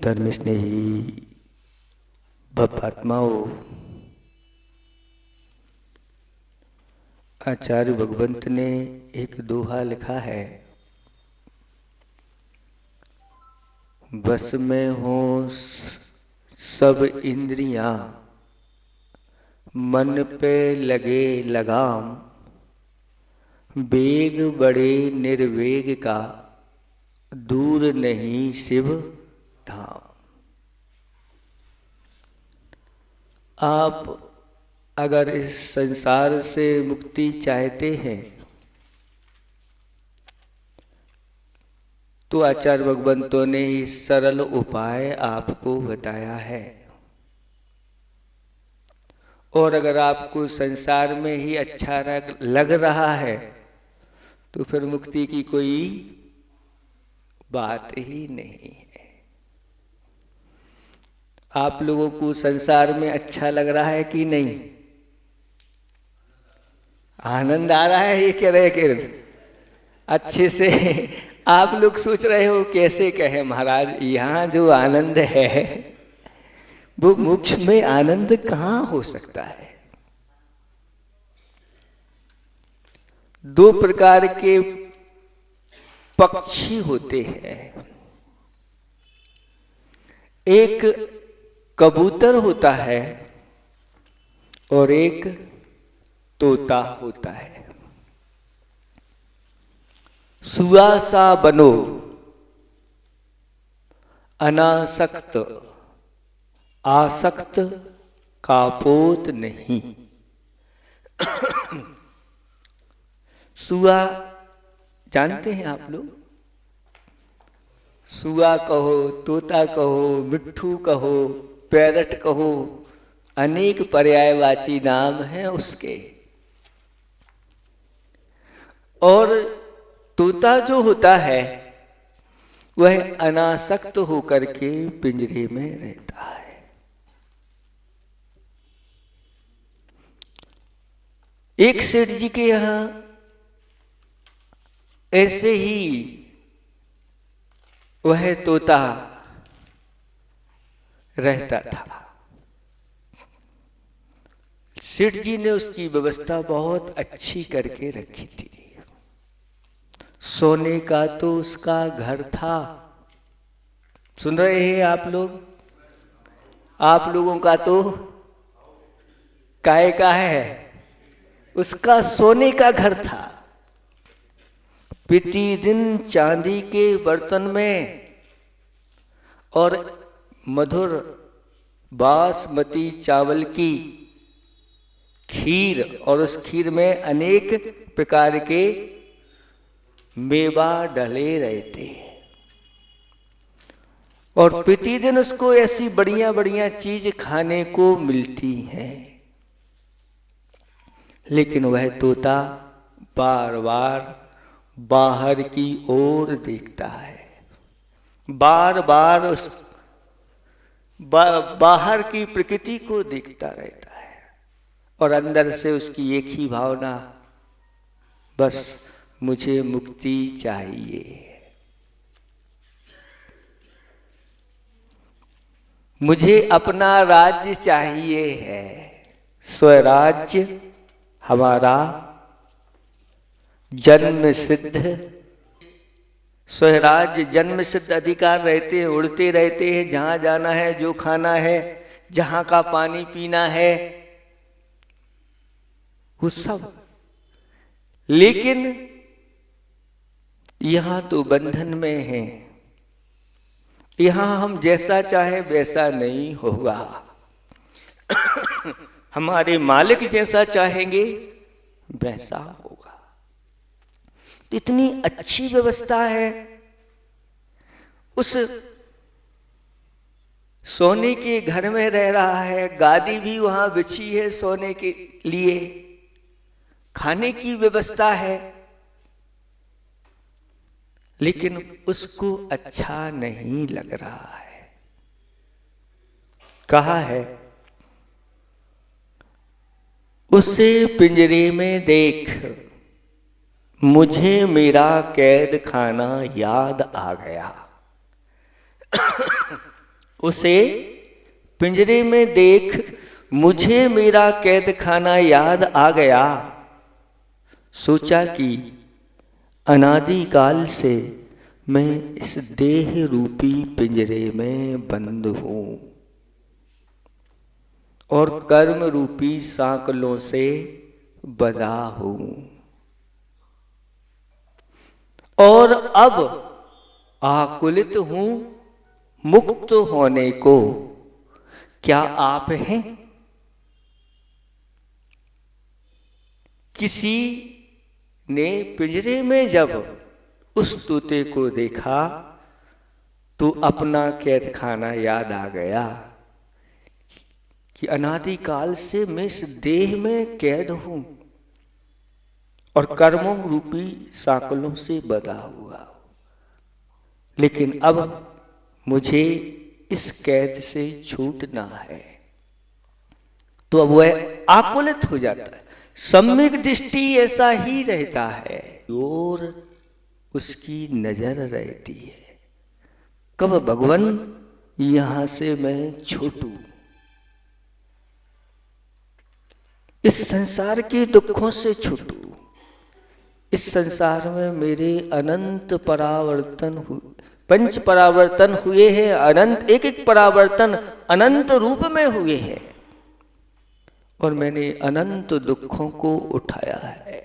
धर्म स्नेही भक्तात्माओं, आचार्य भगवंत ने एक दोहा लिखा है, बस में हो सब इंद्रियां, मन पे लगे लगाम, वेग बड़े निर्वेग का, दूर नहीं शिव धाम। आप अगर इस संसार से मुक्ति चाहते हैं तो आचार्य भगवंतों ने इस सरल उपाय आपको बताया है। और अगर आपको संसार में ही अच्छा लग रहा है तो फिर मुक्ति की कोई बात ही नहीं है। आप लोगों को संसार में अच्छा लग रहा है कि नहीं? आनंद आ रहा है? ये कह रहे कि अच्छे से आप लोग सोच रहे हो कैसे कहे महाराज, यहाँ जो आनंद है वो मोक्ष में आनंद कहाँ हो सकता है। दो प्रकार के पक्षी होते हैं, एक कबूतर होता है और एक तोता होता है। सुआ सा बनो अनासक्त, आसक्त कापोत नहीं। सुआ जानते हैं आप लोग? सुआ कहो, तोता कहो, मिट्ठू कहो, पैरट कहो, अनेक पर्यायवाची नाम हैं उसके। और तोता जो होता है वह अनासक्त होकर के पिंजरे में रहता है। एक सेठ जी के यहां ऐसे ही वह तोता रहता था। सेठ जी ने उसकी व्यवस्था बहुत अच्छी करके रखी थी। सोने का तो उसका घर था। सुन रहे हैं आप लोग? आप लोगों का तो काय का है? उसका सोने का घर था। प्रतिदिन चांदी के बर्तन में और मधुर बासमती चावल की खीर, और उस खीर में अनेक प्रकार के मेवा डले रहते हैं। और प्रतिदिन उसको ऐसी बढ़िया बढ़िया चीज खाने को मिलती हैं। लेकिन वह तोता बार बार बाहर की ओर देखता है, बार बार उस बाहर की प्रकृति को देखता रहता है। और अंदर से उसकी एक ही भावना, बस मुझे मुक्ति चाहिए, मुझे अपना राज्य चाहिए है। स्वराज्य हमारा जन्म सिद्ध, स्वराज्य जन्म सिद्ध अधिकार रहते हैं, उड़ते रहते हैं, जहां जाना है, जो खाना है, जहां का पानी पीना है, वो सब। लेकिन यहां तो बंधन में है। यहां हम जैसा चाहे वैसा नहीं होगा। हमारे मालिक जैसा चाहेंगे वैसा होगा। इतनी अच्छी व्यवस्था है। उस सोने के घर में रह रहा है, गादी भी वहां बिछी है सोने के लिए, खाने की व्यवस्था है, लेकिन उसको अच्छा नहीं लग रहा है। कहा है, उसे पिंजरे में देख, मुझे मेरा कैद खाना याद आ गया। उसे पिंजरे में देख मुझे मेरा कैद खाना याद आ गया। सोचा कि अनादिकाल से मैं इस देह रूपी पिंजरे में बंद हूं और कर्म रूपी सांकलों से बंधा हूं, और अब आकुलित हूं मुक्त होने को। क्या आप हैं? किसी ने पिंजरे में जब उस तोते को देखा तो अपना कैद खाना याद आ गया कि अनादिकाल से मैं इस देह में कैद हूं और कर्मों रूपी सांकलों से बंधा हुआ हूं, लेकिन अब मुझे इस कैद से छूटना है। तो अब वह आकुलित हो जाता है। सम्यक दृष्टि ऐसा ही रहता है और उसकी नजर रहती है, कब भगवान यहां से मैं छूटूं, इस संसार के दुखों से छूटूं। इस संसार में मेरे अनंत परावर्तन हुए, पंच परावर्तन हुए हैं, अनंत एक एक परावर्तन अनंत रूप में हुए हैं और मैंने अनंत दुखों को उठाया है।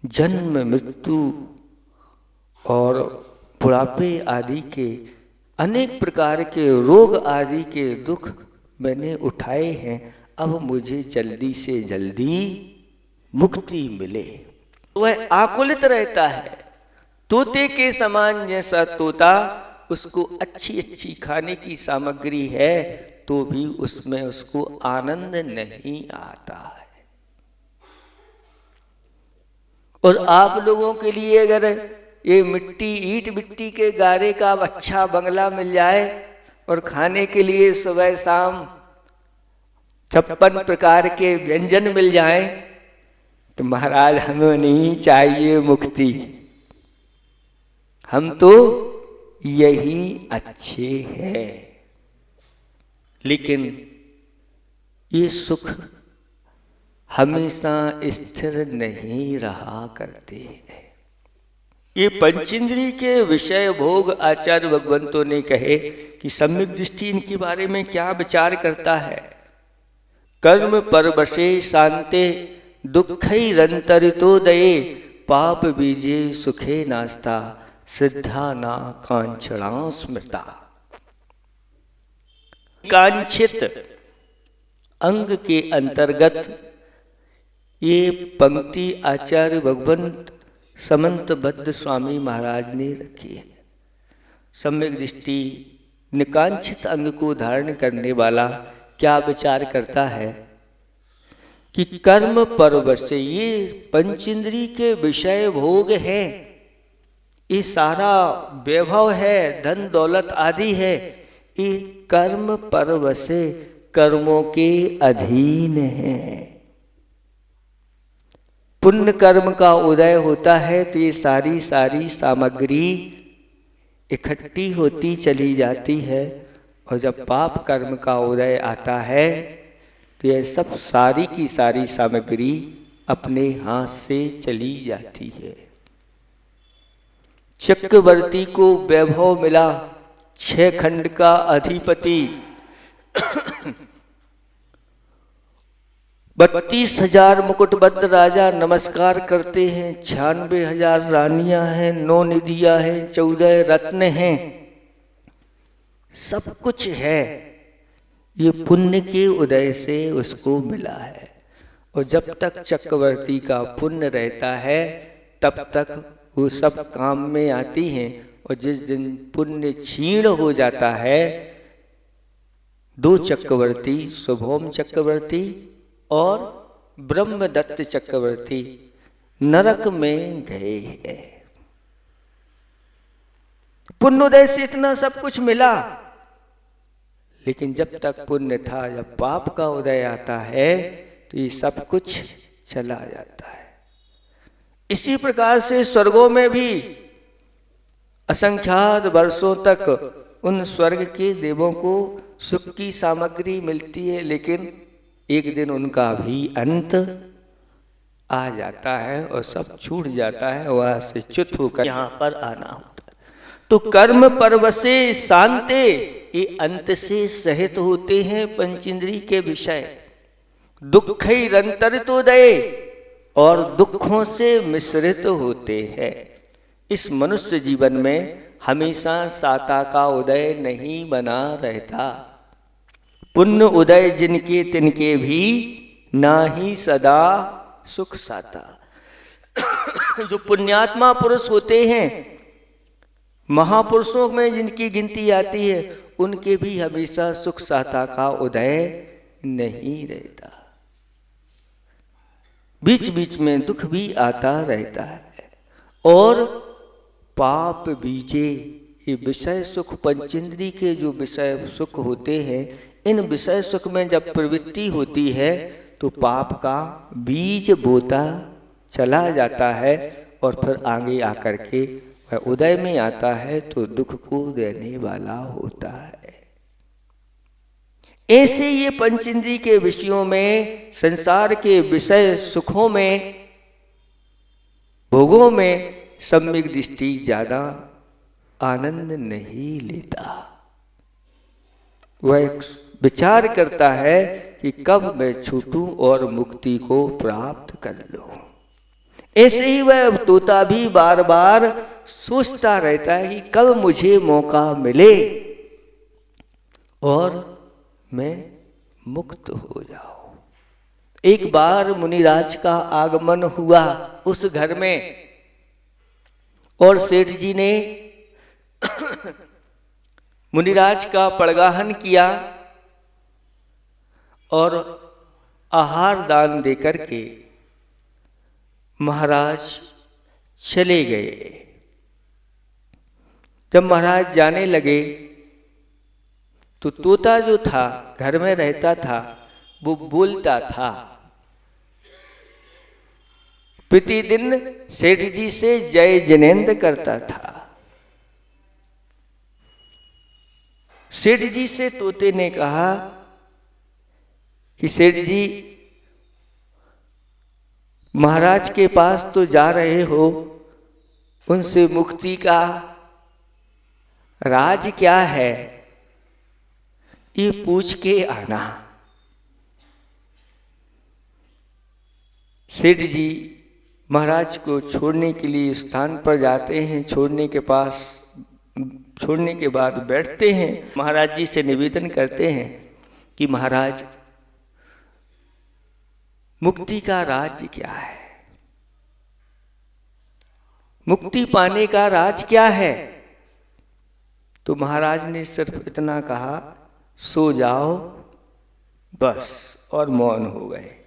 जन्म मृत्यु और बुढ़ापे आदि के अनेक प्रकार के रोग आदि के दुख मैंने उठाए हैं। अब मुझे जल्दी से जल्दी मुक्ति मिले। वह आकुलित रहता है तोते के समान। जैसा तोता, उसको अच्छी अच्छी खाने की सामग्री है तो भी उसमें उसको आनंद नहीं आता है। और आप लोगों के लिए अगर ये मिट्टी, ईंट मिट्टी के गारे का अच्छा बंगला मिल जाए और खाने के लिए सुबह शाम 56 प्रकार के व्यंजन मिल जाएं, तो महाराज हमें नहीं चाहिए मुक्ति, हम तो यही अच्छे हैं। लेकिन ये सुख हमेशा स्थिर नहीं रहा करते हैं। ये पंचेंद्रिय के विषय भोग आचार्य भगवंतों ने कहे कि सम्यक दृष्टि इनके बारे में क्या विचार करता है। कर्म परवशे शांते दुःखैरन्तरितोदये पाप बीजे सुखे नास्ता श्रद्धा ना कांक्षणा स्मृता। कांक्षित अंग के अंतर्गत ये पंक्ति आचार्य भगवंत समंतबद्ध स्वामी महाराज ने रखी है। सम्यक दृष्टि निकांक्षित अंग को धारण करने वाला क्या विचार करता है कि कर्म परवश से ये पंचेंद्रिय के विषय भोग है, ये सारा वैभव है, धन दौलत आदि है, ये कर्म परवश से कर्मों के अधीन है। पुण्य कर्म का उदय होता है तो ये सारी सामग्री इकट्ठी होती चली जाती है, और जब पाप कर्म का उदय आता है तो यह सब सारी की सारी सामग्री अपने हाथ से चली जाती है। चक्रवर्ती को वैभव मिला, 6 खंड का अधिपति, 32,000 मुकुटबद्ध राजा नमस्कार करते हैं, 96,000 रानियां हैं, 9 निधियां हैं, 14 रत्न हैं, सब कुछ है। ये पुण्य के उदय से उसको मिला है। और जब तक चक्रवर्ती का पुण्य रहता है तब तक वो सब काम में आती हैं, और जिस दिन पुण्य क्षीण हो जाता है, 2 चक्रवर्ती, शुभोम चक्रवर्ती और ब्रह्मदत्त चक्रवर्ती नरक में गए हैं। पुण्योदय से इतना सब कुछ मिला, लेकिन जब तक पुण्य था, जब पाप का उदय आता है तो ये सब कुछ चला जाता है। इसी प्रकार से स्वर्गों में भी असंख्यात वर्षों तक उन स्वर्ग के देवों को सुख की सामग्री मिलती है, लेकिन एक दिन उनका भी अंत आ जाता है और सब छूट जाता है, वहां से च्युत होकर यहाँ पर आना होता है। तो कर्म परवशे शांते, ये अंत से सहित होते हैं पंचेंद्रिय के विषय। दुःखैरन्तरितोदये, और दुखों से मिश्रित होते हैं। इस मनुष्य जीवन में हमेशा साता का उदय नहीं बना रहता। पुण्य उदय जिनके तिनके भी ना ही सदा सुख साता। जो पुण्यात्मा पुरुष होते हैं, महापुरुषों में जिनकी गिनती आती है, उनके भी हमेशा सुख साता का उदय नहीं रहता। बीच बीच में दुख भी आता रहता है। और पाप बीजे, ये विषय सुख पंचेंद्रिय के जो विषय सुख होते हैं, इन विषय सुख में जब प्रवृत्ति होती है तो पाप का बीज बोता चला जाता है, और फिर आगे आकर के वह उदय में आता है तो दुख को देने वाला होता है। ऐसे ये पंचेंद्रिय के विषयों में, संसार के विषय सुखों में, भोगों में सम्यक दृष्टि ज्यादा आनंद नहीं लेता। वह विचार करता है कि कब मैं छूटूं और मुक्ति को प्राप्त कर लूं। ऐसे ही वह तोता भी बार बार सोचता रहता है कि कब मुझे मौका मिले और मैं मुक्त हो जाऊं। एक बार मुनिराज का आगमन हुआ उस घर में, और सेठ जी ने मुनिराज का पड़गाहन किया और आहार दान देकर के महाराज चले गए। जब महाराज जाने लगे तो तोता जो था, घर में रहता था, वो बोलता था। प्रतिदिन सेठ जी से जय जिनेंद्र करता था। सेठ जी से तोते ने कहा कि सेठ जी, महाराज के पास तो जा रहे हो, उनसे मुक्ति का राज क्या है, ये पूछ के आना। सेठ जी महाराज को छोड़ने के लिए स्थान पर जाते हैं। छोड़ने के बाद बैठते हैं। महाराज जी से निवेदन करते हैं कि महाराज, मुक्ति का राज क्या है, मुक्ति पाने का राज क्या है। तो महाराज ने सिर्फ इतना कहा, सो जाओ बस, और मौन हो गए।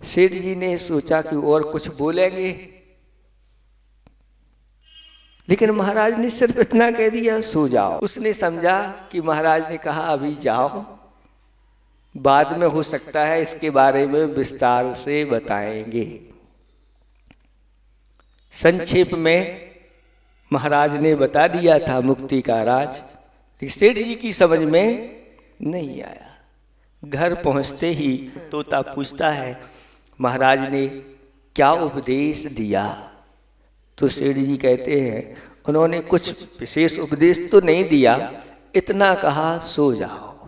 सेठ जी ने सोचा कि और कुछ बोलेंगे, लेकिन महाराज ने सिर्फ इतना कह दिया, सो जाओ। उसने समझा कि महाराज ने कहा अभी जाओ, बाद में हो सकता है इसके बारे में विस्तार से बताएंगे। संक्षेप में महाराज ने बता दिया था मुक्ति का राज, लेकिन सेठ जी की समझ में नहीं आया। घर पहुंचते ही तोता पूछता है, महाराज ने क्या उपदेश दिया। तो सेठ जी कहते हैं, उन्होंने कुछ विशेष उपदेश तो नहीं दिया, इतना कहा, सो जाओ।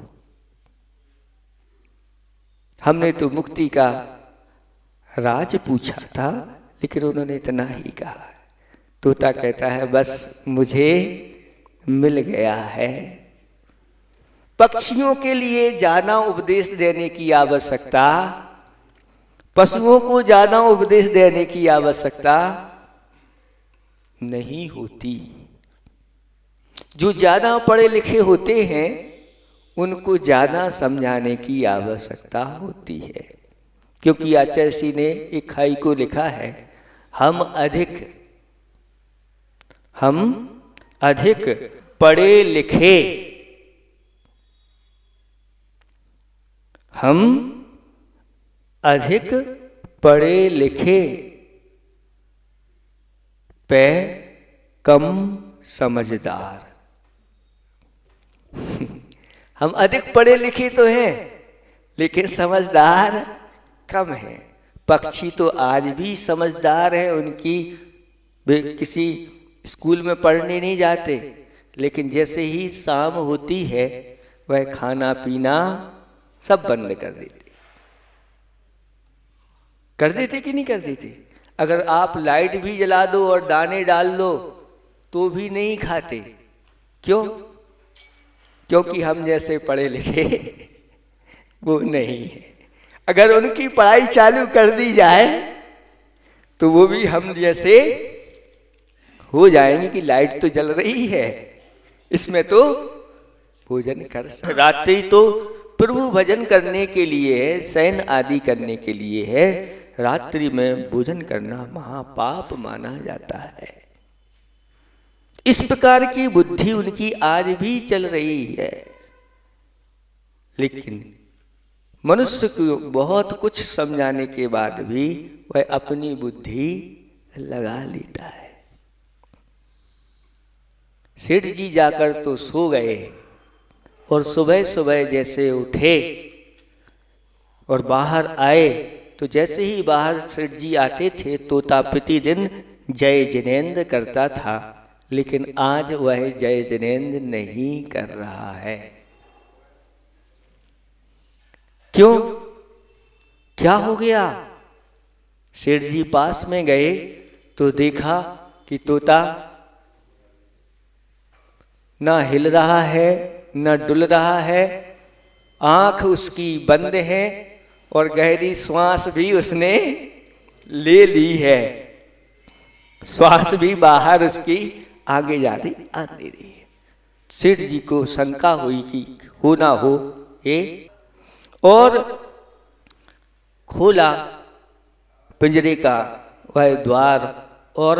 हमने तो मुक्ति का राज पूछा था, लेकिन उन्होंने इतना ही कहा। तोता कहता है, बस मुझे मिल गया है। पक्षियों के लिए ज्यादा उपदेश देने की आवश्यकता, पशुओं को ज्यादा उपदेश देने की आवश्यकता नहीं होती। जो ज्यादा पढ़े लिखे होते हैं उनको ज्यादा समझाने की आवश्यकता होती है। क्योंकि आचार्य जी ने एक खाई को लिखा है, हम अधिक पढ़े लिखे, हम अधिक पढ़े लिखे पे कम समझदार। हम अधिक पढ़े लिखे तो हैं लेकिन समझदार कम हैं। पक्षी तो आज भी समझदार हैं, उनकी वे किसी स्कूल में पढ़ने नहीं जाते, लेकिन जैसे ही शाम होती है वह खाना पीना सब बंद कर देते कि नहीं कर देते। अगर आप लाइट भी जला दो और दाने डाल दो तो भी नहीं खाते। क्यों? क्योंकि हम जैसे पढ़े लिखे वो नहीं है। अगर उनकी पढ़ाई चालू कर दी जाए तो वो भी हम जैसे हो जाएंगे कि लाइट तो जल रही है, इसमें तो भोजन कर सकते। रात्रि तो प्रभु भजन करने के लिए है, शयन आदि करने के लिए है। रात्रि में भोजन करना महापाप माना जाता है। इस प्रकार की बुद्धि उनकी आज भी चल रही है। लेकिन मनुष्य को बहुत कुछ समझाने के बाद भी वह अपनी बुद्धि लगा लेता है। सेठ जी जाकर तो सो गए और सुबह सुबह जैसे उठे और बाहर आए तो जैसे ही बाहर सेठ जी आते थे तोता प्रतिदिन जय जिनेंद्र करता था, लेकिन आज वह जय जिनेंद्र नहीं कर रहा है। क्यों? क्या हो गया? सेठ जी पास में गए तो देखा कि तोता ना हिल रहा है न डुल रहा है, आंख उसकी बंद है और गहरी श्वास भी उसने ले ली है। श्वास भी बाहर उसकी आगे जा रही आ नहीं रही है। सेठ जी को शंका हुई कि हो ना हो ये, और खोला पिंजरे का वह द्वार और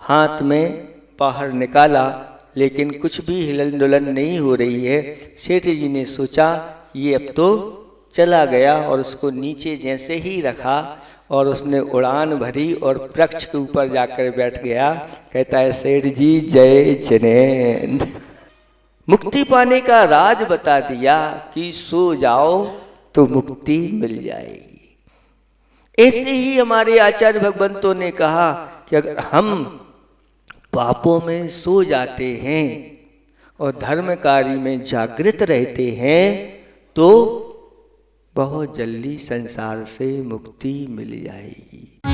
हाथ में बाहर निकाला, लेकिन कुछ भी हिलन डुलन नहीं हो रही है। सेठ जी ने सोचा ये अब तो चला गया और उसको नीचे जैसे ही रखा और उसने उड़ान भरी और वृक्ष के ऊपर जाकर बैठ गया। कहता है सेठ जी जय जिनेंद्र। मुक्ति पाने का राज बता दिया कि सो जाओ तो मुक्ति मिल जाएगी। ऐसे ही हमारे आचार्य भगवंतों ने कहा कि अगर हम पापों में सो जाते हैं और धर्म कार्य में जागृत रहते हैं तो बहुत जल्दी संसार से मुक्ति मिल जाएगी।